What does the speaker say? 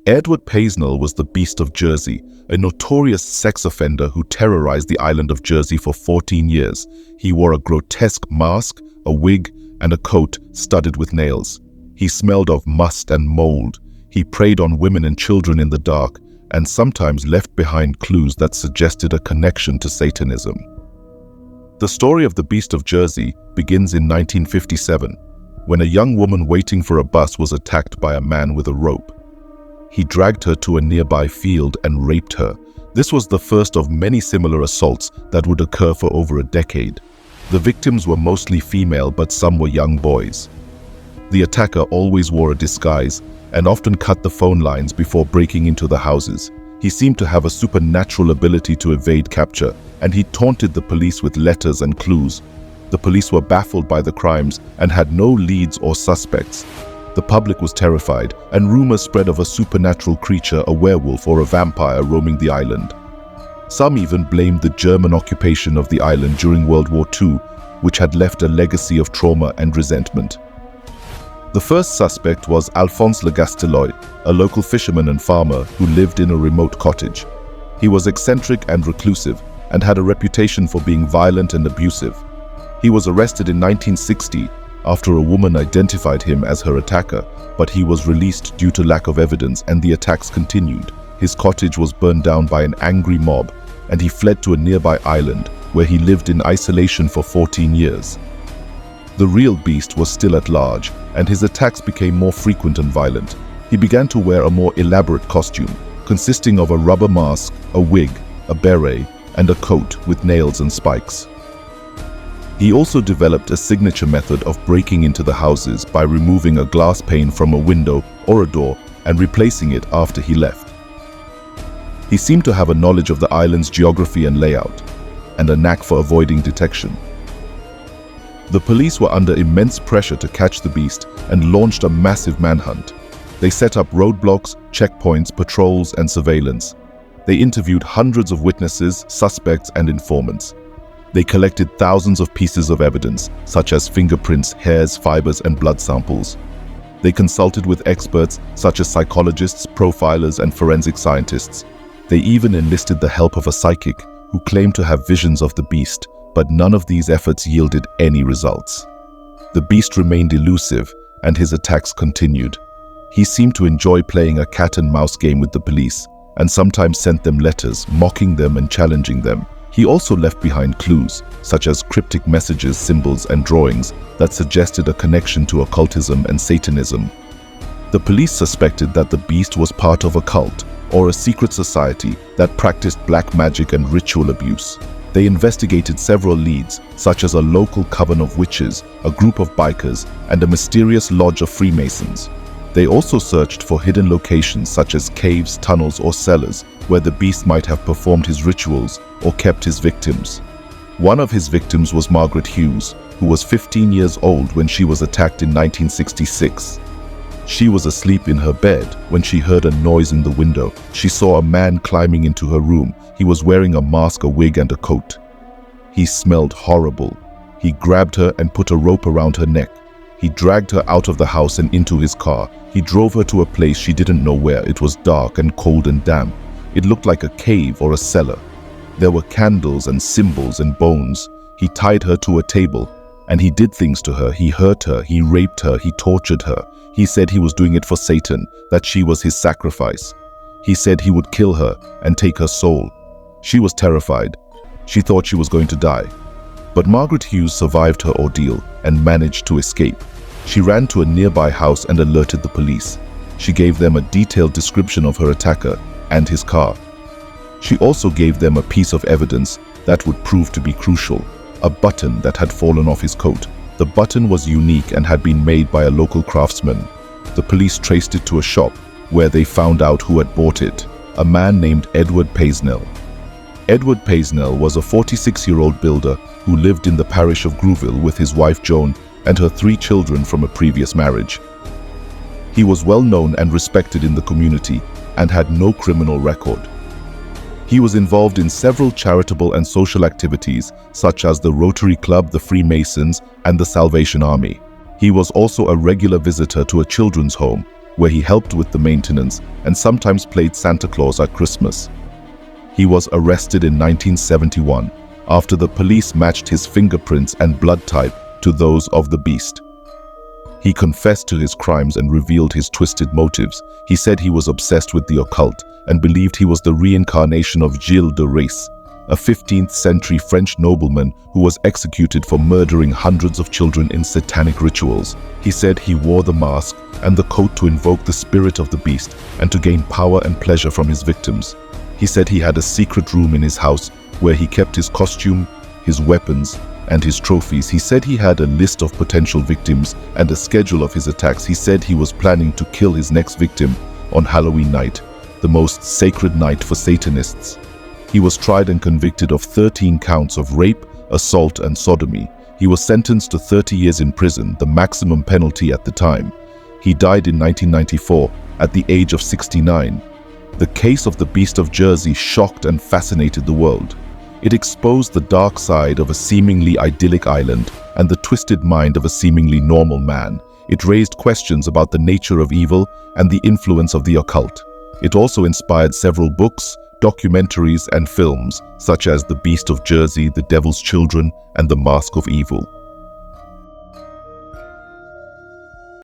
Edward Paisnel was the Beast of Jersey, a notorious sex offender who terrorized the island of Jersey for 14 years. He wore a grotesque mask, a wig, and a coat studded with nails. He smelled of must and mold. He preyed on women and children in the dark, and sometimes left behind clues that suggested a connection to Satanism. The story of the Beast of Jersey begins in 1957, when a young woman waiting for a bus was attacked by a man with a rope. He dragged her to a nearby field and raped her. This was the first of many similar assaults that would occur for over a decade. The victims were mostly female, but some were young boys. The attacker always wore a disguise and often cut the phone lines before breaking into the houses. He seemed to have a supernatural ability to evade capture, and he taunted the police with letters and clues. The police were baffled by the crimes and had no leads or suspects. The public was terrified, and rumors spread of a supernatural creature, a werewolf or a vampire roaming the island. Some even blamed the German occupation of the island during World War II, which had left a legacy of trauma and resentment. The first suspect was Alphonse Le Gasteloy, a local fisherman and farmer who lived in a remote cottage. He was eccentric and reclusive, and had a reputation for being violent and abusive. He was arrested in 1960 after a woman identified him as her attacker, but he was released due to lack of evidence, and the attacks continued. His cottage was burned down by an angry mob, and he fled to a nearby island where he lived in isolation for 14 years. The real beast was still at large, and his attacks became more frequent and violent. He began to wear a more elaborate costume, consisting of a rubber mask, a wig, a beret, and a coat with nails and spikes. He also developed a signature method of breaking into the houses by removing a glass pane from a window or a door and replacing it after he left. He seemed to have a knowledge of the island's geography and layout, and a knack for avoiding detection. The police were under immense pressure to catch the beast and launched a massive manhunt. They set up roadblocks, checkpoints, patrols, and surveillance. They interviewed hundreds of witnesses, suspects, and informants. They collected thousands of pieces of evidence, such as fingerprints, hairs, fibers, and blood samples. They consulted with experts such as psychologists, profilers, and forensic scientists. They even enlisted the help of a psychic who claimed to have visions of the beast, but none of these efforts yielded any results. The beast remained elusive, and his attacks continued. He seemed to enjoy playing a cat-and-mouse game with the police, and sometimes sent them letters, mocking them and challenging them. He also left behind clues, such as cryptic messages, symbols, and drawings that suggested a connection to occultism and Satanism. The police suspected that the beast was part of a cult or a secret society that practiced black magic and ritual abuse. They investigated several leads, such as a local coven of witches, a group of bikers, and a mysterious lodge of Freemasons. They also searched for hidden locations such as caves, tunnels, or cellars where the beast might have performed his rituals or kept his victims. One of his victims was Margaret Hughes, who was 15 years old when she was attacked in 1966. She was asleep in her bed when she heard a noise in the window. She saw a man climbing into her room. He was wearing a mask, a wig, and a coat. He smelled horrible. He grabbed her and put a rope around her neck. He dragged her out of the house and into his car. He drove her to a place she didn't know where. It was dark and cold and damp. It looked like a cave or a cellar. There were candles and symbols and bones. He tied her to a table, and he did things to her. He hurt her, he raped her, he tortured her. He said he was doing it for Satan, that she was his sacrifice. He said he would kill her and take her soul. She was terrified. She thought she was going to die. But Margaret Hughes survived her ordeal and managed to escape. She ran to a nearby house and alerted the police. She gave them a detailed description of her attacker and his car. She also gave them a piece of evidence that would prove to be crucial, a button that had fallen off his coat. The button was unique and had been made by a local craftsman. The police traced it to a shop where they found out who had bought it, a man named Edward Paisnel. Edward Paisnel was a 46-year-old builder who lived in the parish of Grouville with his wife Joan and her 3 children from a previous marriage. He was well known and respected in the community and had no criminal record. He was involved in several charitable and social activities such as the Rotary Club, the Freemasons, and the Salvation Army. He was also a regular visitor to a children's home where he helped with the maintenance and sometimes played Santa Claus at Christmas. He was arrested in 1971 after the police matched his fingerprints and blood type to those of the beast. He confessed to his crimes and revealed his twisted motives. He said he was obsessed with the occult and believed he was the reincarnation of Gilles de Rais, a 15th century French nobleman who was executed for murdering hundreds of children in satanic rituals. He said he wore the mask and the coat to invoke the spirit of the beast and to gain power and pleasure from his victims. He said he had a secret room in his house where he kept his costume, his weapons, and his trophies. He said he had a list of potential victims and a schedule of his attacks. He said he was planning to kill his next victim on Halloween night, the most sacred night for Satanists. He was tried and convicted of 13 counts of rape, assault, and sodomy. He was sentenced to 30 years in prison, the maximum penalty at the time. He died in 1994 at the age of 69. The case of the Beast of Jersey shocked and fascinated the world. It exposed the dark side of a seemingly idyllic island and the twisted mind of a seemingly normal man. It raised questions about the nature of evil and the influence of the occult. It also inspired several books, documentaries, and films, such as The Beast of Jersey, The Devil's Children, and The Mask of Evil.